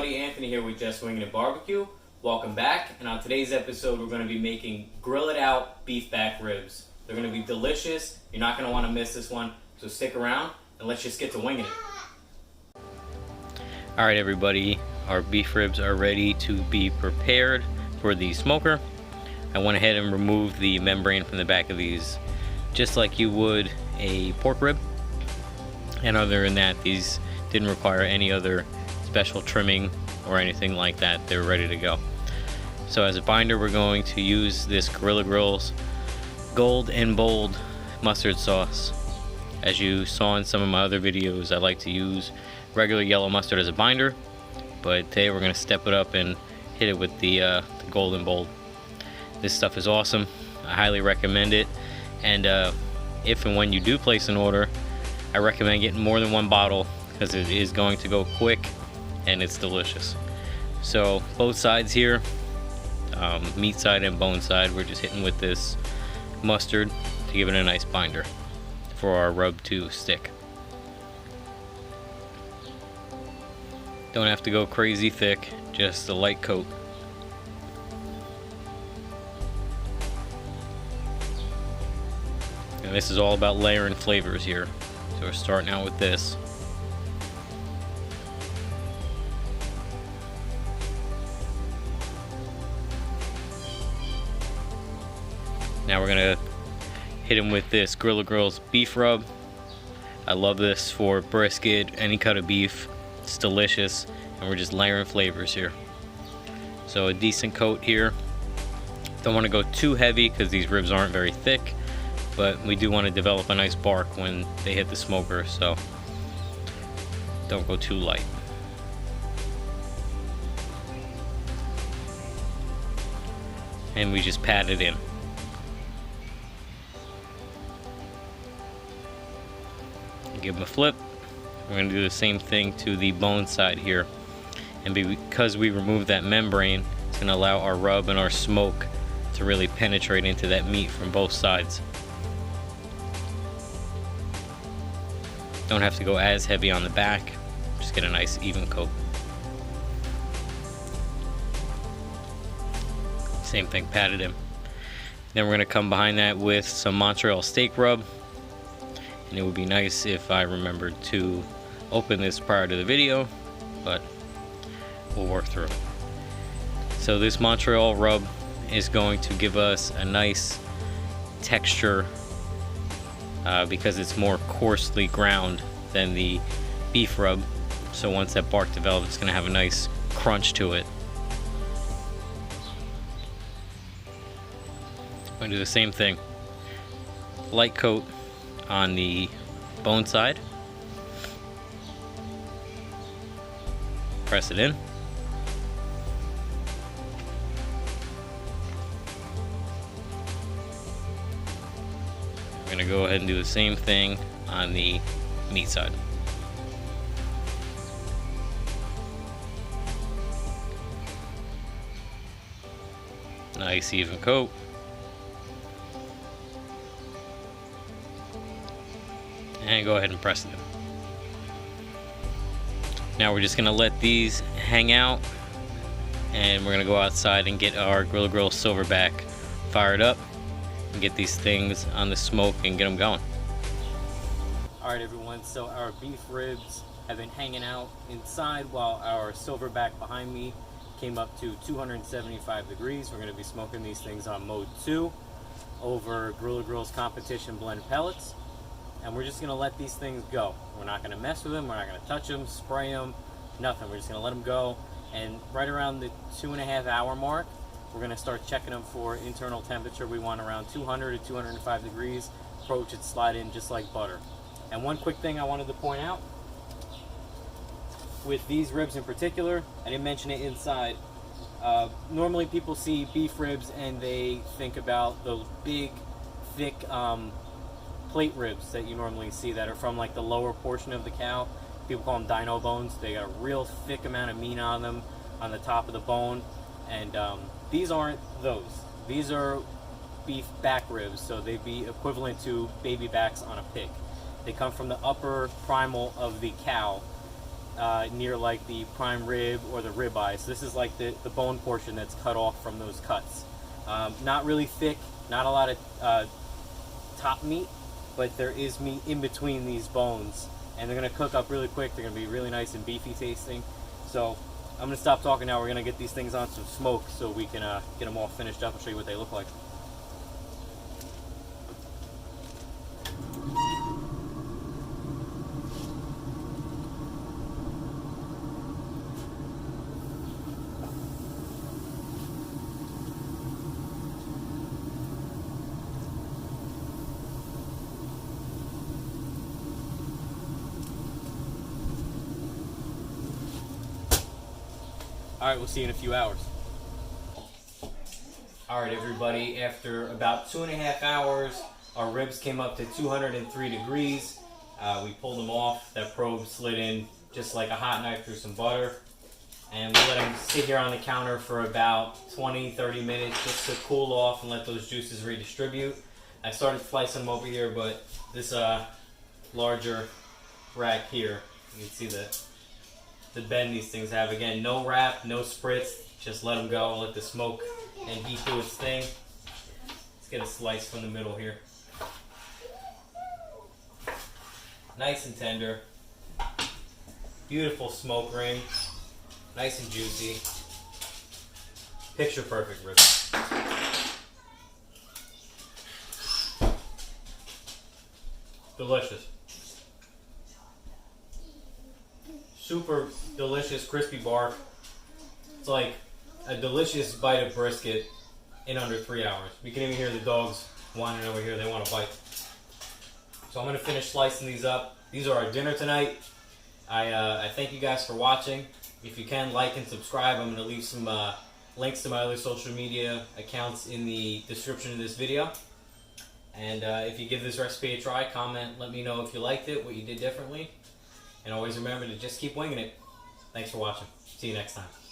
everybody, Anthony here with Just Wingin It BBQ. Welcome back, and on today's episode we're going to be making Grilla'd out beef back ribs. They're going to be delicious. You're not going to want to miss this one, so stick around and let's just get to winging it. Alright everybody, our beef ribs are ready to be prepared for the smoker. I went ahead and removed the membrane from the back of these just like you would a pork rib. And other than that, these didn't require any other special trimming or anything like that. They were ready to go. So as a binder, we're going to use this Grilla Grills Gold and Bold mustard sauce. As you saw in some of my other videos, I like to use regular yellow mustard as a binder, but today we're going to step it up and hit it with the Gold and Bold. This stuff is awesome. I highly recommend it, and if and when you do place an order, I recommend getting more than one bottle because it is going to go quick and it's delicious. So both sides here, meat side and bone side, we're just hitting with this mustard to give it a nice binder for our rub to stick. Don't have to go crazy thick, just a light coat. And this is all about layering flavors here. So we're starting out with this. Now we're gonna hit him with this Grilla Grills beef rub. I love this for brisket, any cut of beef. It's delicious, and we're just layering flavors here. So a decent coat here. Don't want to go too heavy because these ribs aren't very thick, but we do want to develop a nice bark when they hit the smoker, so don't go too light. And we just pat it in. Give them a flip. We're going to do the same thing to the bone side here, and because we removed that membrane, it's going to allow our rub and our smoke to really penetrate into that meat from both sides. Don't have to go as heavy on the back, just get a nice even coat. Same thing, pat it in. Then we're going to come behind that with some Montreal steak rub. And it would be nice if I remembered to open this prior to the video, but we'll work through it. So this Montreal rub is going to give us a nice texture because it's more coarsely ground than the beef rub. So once that bark develops, it's going to have a nice crunch to it. I'm going to do the same thing. Light coat on the bone side. Press it in. We're going to go ahead and do the same thing on the meat side. Nice even coat. And go ahead and press it in. Now we're just going to let these hang out, and we're going to go outside and get our Grilla Grills Silverbac fired up and get these things on the smoke and get them going. Alright everyone, so our beef ribs have been hanging out inside while our Silverbac behind me came up to 275 degrees. We're going to be smoking these things on mode 2 over Grilla Grills competition blend pellets. And we're just going to let these things go. We're not going to mess with them. We're not going to touch them, spray them, nothing. We're just going to let them go. And right around the 2.5 hour mark, we're going to start checking them for internal temperature. We want around 200 to 205 degrees. Approach it, slide in just like butter. And one quick thing I wanted to point out, with these ribs in particular, I didn't mention it inside. Normally people see beef ribs and they think about those big, thick, plate ribs that you normally see that are from like the lower portion of the cow. People call them dino bones. They got a real thick amount of meat on them on the top of the bone, and these aren't those. These are beef back ribs, so they'd be equivalent to baby backs on a pig. They come from the upper primal of the cow, near like the prime rib or the rib eye. So this is like the bone portion that's cut off from those cuts. Not really thick, not a lot of top meat, but there is meat in between these bones, and they're gonna cook up really quick. They're gonna be really nice and beefy tasting. So I'm gonna stop talking now. We're gonna get these things on some smoke so we can get them all finished up and show you what they look like. All right, we'll see you in a few hours. All right, everybody, after about 2.5 hours, our ribs came up to 203 degrees. We pulled them off. That probe slid in just like a hot knife through some butter. And we let them sit here on the counter for about 20-30 minutes just to cool off and let those juices redistribute. I started slicing them over here, but this larger rack here, you can see the bend these things have. Again, no wrap, no spritz, just let them go, let the smoke and heat do its thing. Let's get a slice from the middle here. Nice and tender. Beautiful smoke ring. Nice and juicy. Picture perfect ribs. Delicious. Super delicious, crispy bark. It's like a delicious bite of brisket in under 3 hours. You can even hear the dogs whining over here. They want a bite. So I'm going to finish slicing these up. These are our dinner tonight. I thank you guys for watching. If you can, like and subscribe. I'm going to leave some links to my other social media accounts in the description of this video. And if you give this recipe a try, comment, let me know if you liked it, what you did differently. And always remember to just keep winging it. Thanks for watching. See you next time.